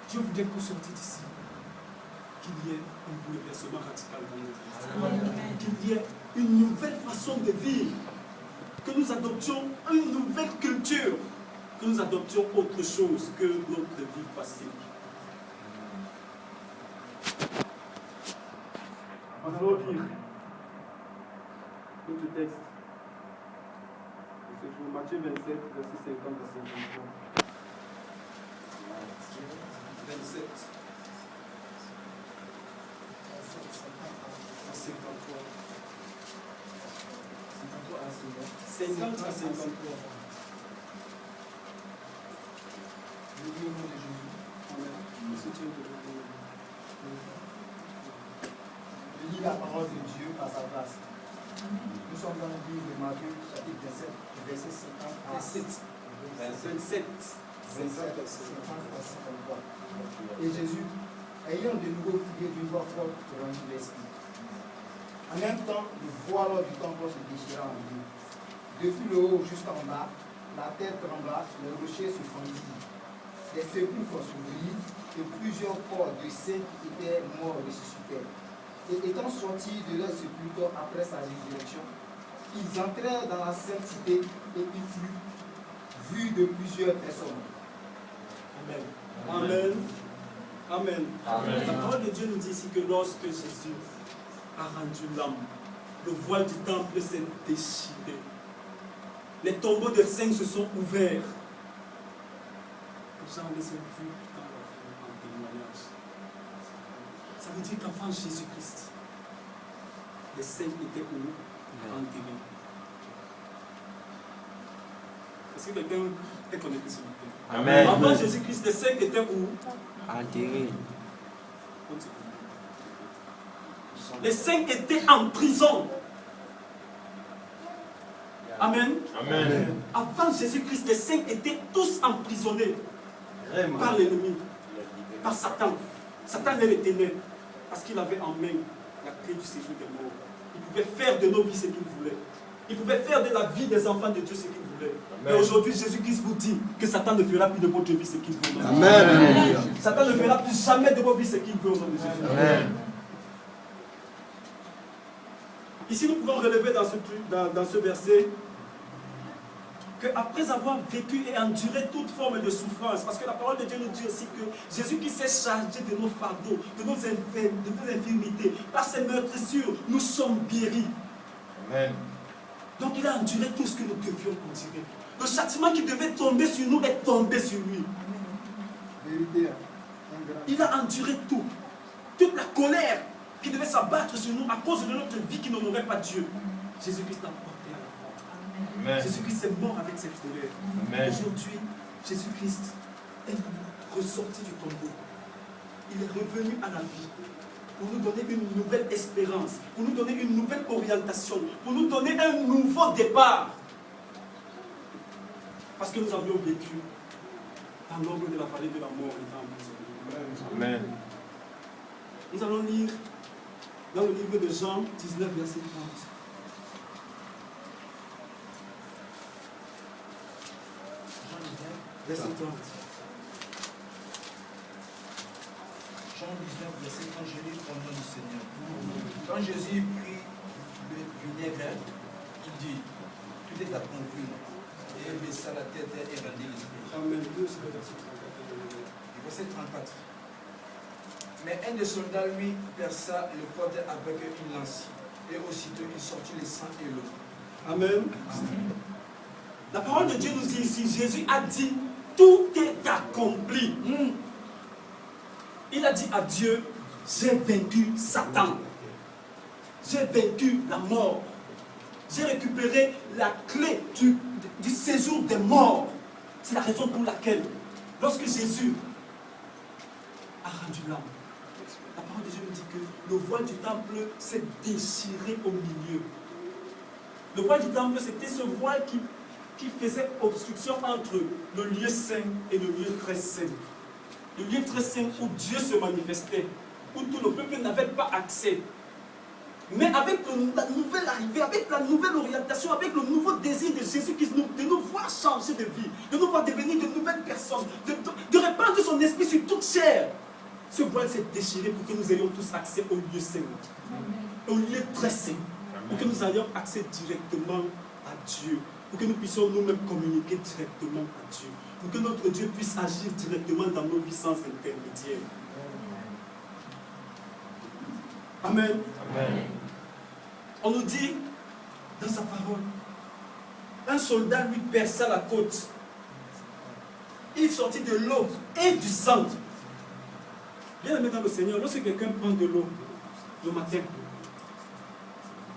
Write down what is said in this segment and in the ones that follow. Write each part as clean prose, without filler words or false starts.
Dieu voudrait qu'au sortir d'ici, qu'il y ait un bouleversement radical dans nos vies. Qu'il y ait une nouvelle façon de vivre. Que nous adoptions une nouvelle culture. Que nous adoptions autre chose que notre vie passée. On va lire notre texte. C'est Matthieu 27, verset 50 à 53. 27. 53. 50 à 53. Je dis au nom de Jésus. Amen. Je lis la parole de Dieu par sa grâce. Nous sommes dans le livre de Matthieu, chapitre 27, verset 50 à 27. 50 à 53. Et Jésus, ayant de nouveau crié d'une voix forte, rendit l'esprit. En même temps, le voile du temple se déchira en deux. Depuis le haut jusqu'en bas, la terre trembla, le rocher se fendit. Les sépulcres s'ouvrirent et plusieurs corps de saints qui étaient morts ressuscitèrent. Et étant sortis de leur sépulcre après sa résurrection, ils entrèrent dans la sainte cité et il fut vu de plusieurs personnes. Amen. Amen. Amen. Amen. La parole de Dieu nous dit ici que lorsque Jésus a rendu l'âme, le voile du temple s'est déchiré. Les tombeaux des saints se sont ouverts. Les gens les ont vus dans leur vie en témoignage. Ça veut dire qu'enfant Jésus-Christ, les saints étaient où? Enterrés. Est-ce que quelqu'un est connecté sur le terrain? Amen. Avant Jésus-Christ, les saints étaient où? Enterrés. Les saints étaient en prison. Amen. Amen. Avant Jésus-Christ, les saints étaient tous emprisonnés par l'ennemi, par Satan. Satan les tenait parce qu'il avait en main la clé du séjour des morts. Il pouvait faire de nos vies ce qu'il voulait. Il pouvait faire de la vie des enfants de Dieu ce qu'il voulait. Mais aujourd'hui, Jésus-Christ vous dit que Satan ne fera plus de votre vie ce qu'il veut. Amen. Satan ne fera plus jamais de vos vies ce qu'il veut au nom de Jésus. Amen. Ici, nous pouvons relever dans ce verset qu'après avoir vécu et enduré toute forme de souffrance, parce que la parole de Dieu nous dit aussi que Jésus qui s'est chargé de nos fardeaux, de nos infirmités, par ses meurtrissures, nous sommes guéris. Amen. Donc il a enduré tout ce que nous devions endurer. Le châtiment qui devait tomber sur nous est tombé sur lui. Il a enduré tout. Toute la colère qui devait s'abattre sur nous à cause de notre vie qui n'honorait pas Dieu. Jésus-Christ l'a porté à la croix. Jésus-Christ est mort avec cette colère. Aujourd'hui, Jésus-Christ est ressorti du tombeau. Il est revenu à la vie pour nous donner une nouvelle espérance, pour nous donner une nouvelle orientation, pour nous donner un nouveau départ. Parce que nous avions vécu dans l'ombre de la vallée de la mort étant emprisonnés. Amen. Nous allons lire dans le livre de Jean 19, verset 30. Verset 30. Jean 19, verset 30, je lis au nom du Seigneur. Quand Jésus prit le vinaigre, il dit, tout est accompli. Et il baissa la tête et rendit l'esprit. Amen. Verset 34. Mais un des soldats lui perça le corps avec une lance. Et aussitôt il sortit le sang et l'eau. Amen. La parole de Dieu nous dit ici, Jésus a dit, tout est accompli. Il a dit à Dieu, j'ai vaincu Satan. J'ai vaincu la mort. J'ai récupéré la clé du séjour des morts. C'est la raison pour laquelle, lorsque Jésus a rendu l'âme, la parole de Dieu nous dit que le voile du temple s'est déchiré au milieu. Le voile du temple, c'était ce voile qui faisait obstruction entre le lieu saint et le lieu très saint. Le lieu très saint où Dieu se manifestait, où tout le peuple n'avait pas accès. Mais avec la nouvelle arrivée, avec la nouvelle orientation, avec le nouveau désir de Jésus-Christ, de nous voir changer de vie, de nous voir devenir de nouvelles personnes, de répandre son esprit sur toute chair. Ce voile s'est déchiré pour que nous ayons tous accès au lieu saint, au lieu très saint, pour que nous ayons accès directement à Dieu, pour que nous puissions nous-mêmes communiquer directement à Dieu, pour que notre Dieu puisse agir directement dans nos vies sans intermédiaire. Amen. Amen. On nous dit dans sa parole, un soldat lui perça la côte. Il sortit de l'eau et du sang. Bien aimé dans le Seigneur, lorsque quelqu'un prend de l'eau le matin,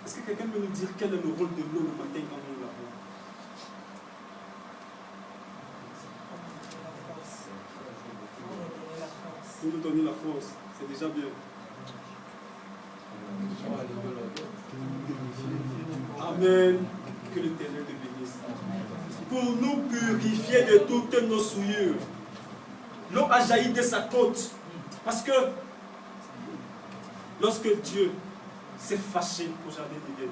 est-ce que quelqu'un peut nous dire quel est le rôle de l'eau le matin quand nous la prenons? Pour nous donner la force, c'est déjà bien. Amen. Que l'Éternel te bénisse. Pour nous purifier de toutes nos souillures. L'eau a jailli de sa côte. Parce que lorsque Dieu s'est fâché au jardin d'Éden,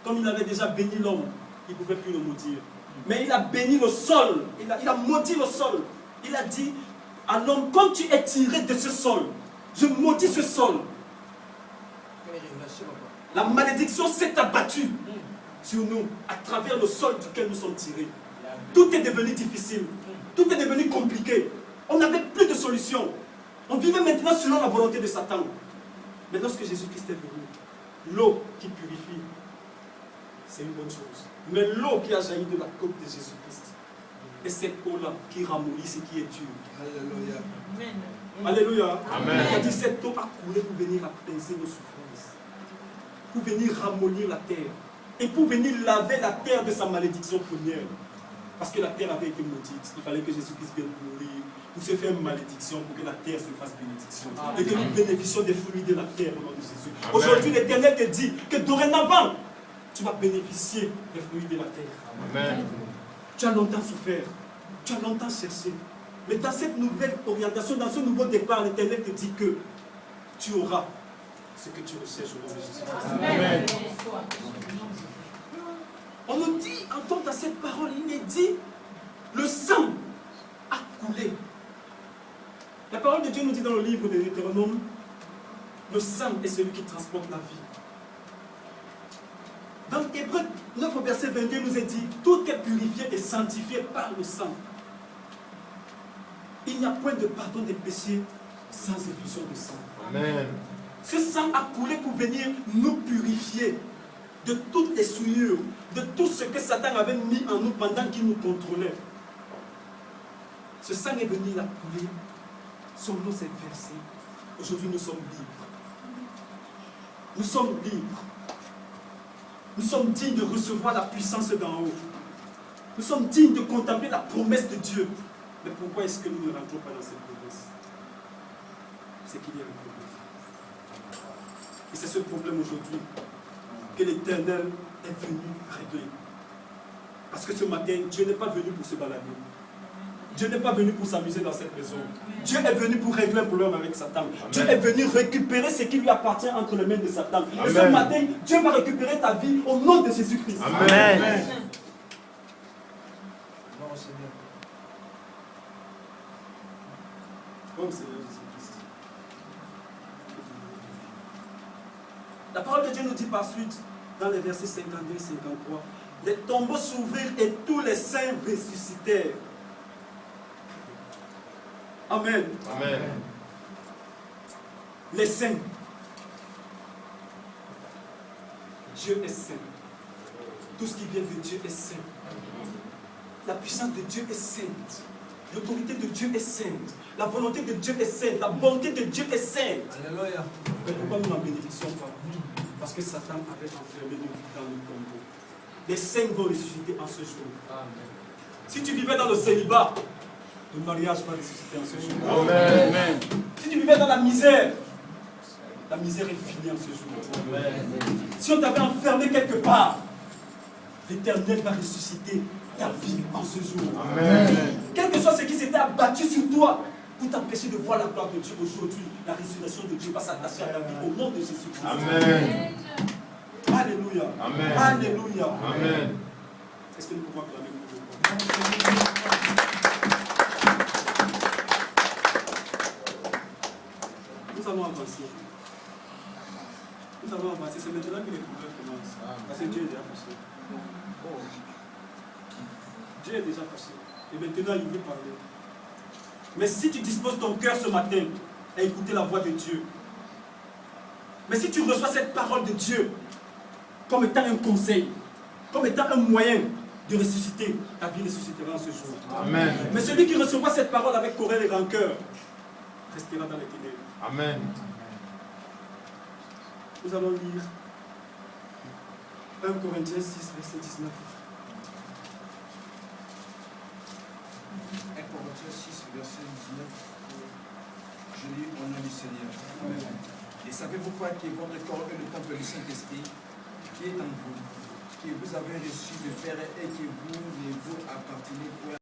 comme il avait déjà béni l'homme, il ne pouvait plus le maudire. Mais il a béni le sol. Il a maudit le sol. Il a dit à l'homme, comme tu es tiré de ce sol, je maudis ce sol. La malédiction s'est abattue sur nous à travers le sol duquel nous sommes tirés. Tout est devenu difficile. Tout est devenu compliqué. On n'avait plus de solution. On vivait maintenant selon la volonté de Satan. Mais lorsque Jésus-Christ est venu, l'eau qui purifie, c'est une bonne chose. Mais l'eau qui a jailli de la côte de Jésus-Christ, et cette eau-là qui ramollit ce qui est dur. Alléluia. Alléluia. Amen. Il a dit cette eau a coulé pour venir apaiser nos souffrances, pour venir ramollir la terre et pour venir laver la terre de sa malédiction première. Parce que la terre avait été maudite. Il fallait que Jésus-Christ vienne mourir pour se faire malédiction, pour que la terre se fasse bénédiction. Et que nous bénéficions des fruits de la terre au nom de Jésus. Aujourd'hui, l'Éternel te dit que dorénavant, tu vas bénéficier des fruits de la terre. Amen. Tu as longtemps souffert, tu as longtemps cherché. Mais dans cette nouvelle orientation, dans ce nouveau départ, l'Éternel te dit que tu auras ce que tu recherches au nom de Jésus. Amen. On nous dit, entend à cette parole, il est dit, le sang a coulé. La parole de Dieu nous dit dans le livre de Deutéronome, le sang est celui qui transporte la vie. Dans Hébreux 9 au verset 22, il nous est dit, tout est purifié et sanctifié par le sang. Il n'y a point de pardon des péchés sans effusion de sang. Amen. Ce sang a coulé pour venir nous purifier de toutes les souillures, de tout ce que Satan avait mis en nous pendant qu'il nous contrôlait. Ce sang est venu la couler, son nom s'est versé. Aujourd'hui, nous sommes libres. Nous sommes libres. Nous sommes dignes de recevoir la puissance d'en haut. Nous sommes dignes de contempler la promesse de Dieu. Mais pourquoi est-ce que nous ne rentrons pas dans cette promesse? C'est qu'il y a un problème. Et c'est ce problème aujourd'hui que l'Éternel est venu régler. Parce que ce matin, Dieu n'est pas venu pour se balader. Dieu n'est pas venu pour s'amuser dans cette maison. Dieu est venu pour régler un problème avec Satan. Amen. Dieu est venu récupérer ce qui lui appartient entre les mains de Satan. Amen. Et ce matin, Dieu va récupérer ta vie au nom de Jésus-Christ. Amen. Amen. Non, Seigneur. Oh Seigneur Jésus-Christ. La parole de Dieu nous dit par suite, dans les versets 52 et 53, les tombeaux s'ouvrirent et tous les saints ressuscitèrent. Amen. Amen. Les saints. Dieu est saint. Tout ce qui vient de Dieu est saint. La puissance de Dieu est sainte. L'autorité de Dieu est sainte. La volonté de Dieu est sainte. La bonté de Dieu est sainte. Alléluia. Mais pourquoi nous n'en bénéficions pas? Parce que Satan avait enfermé nos vies dans le tombeau. Les saints vont ressusciter en ce jour. Amen. Si tu vivais dans le célibat, le mariage va ressusciter en ce jour. Amen. Si tu vivais dans la misère est finie en ce jour. Amen. Si on t'avait enfermé quelque part, l'Éternel va ressusciter ta vie en ce jour. Amen. Quel que soit ce qui s'était abattu sur toi pour t'empêcher de voir la gloire de Dieu aujourd'hui, la résurrection de Dieu va s'attacher à ta vie au nom de Jésus-Christ. Amen. Alléluia. Amen. Alléluia. Amen. Est-ce que nous pouvons acclamer pour le Nous allons avancer. Nous allons avancer. C'est maintenant que les problèmes commencent. Parce que Dieu est déjà passé. Dieu est déjà passé. Et maintenant, il veut parler. Mais si tu disposes ton cœur ce matin à écouter la voix de Dieu, mais si tu reçois cette parole de Dieu comme étant un conseil, comme étant un moyen de ressusciter, ta vie ressuscitera en ce jour. Amen. Mais celui qui recevra cette parole avec colère et rancœur restera dans les ténèbres. Amen. Nous allons lire 1 Corinthiens 6, verset 19. 1 Corinthiens 6, verset 19. Je lis au nom du Seigneur. Amen. Et savez-vous quoi que votre corps est le temple du Saint-Esprit qui est en vous, que vous avez reçu de Père et que vous ne vous appartenez point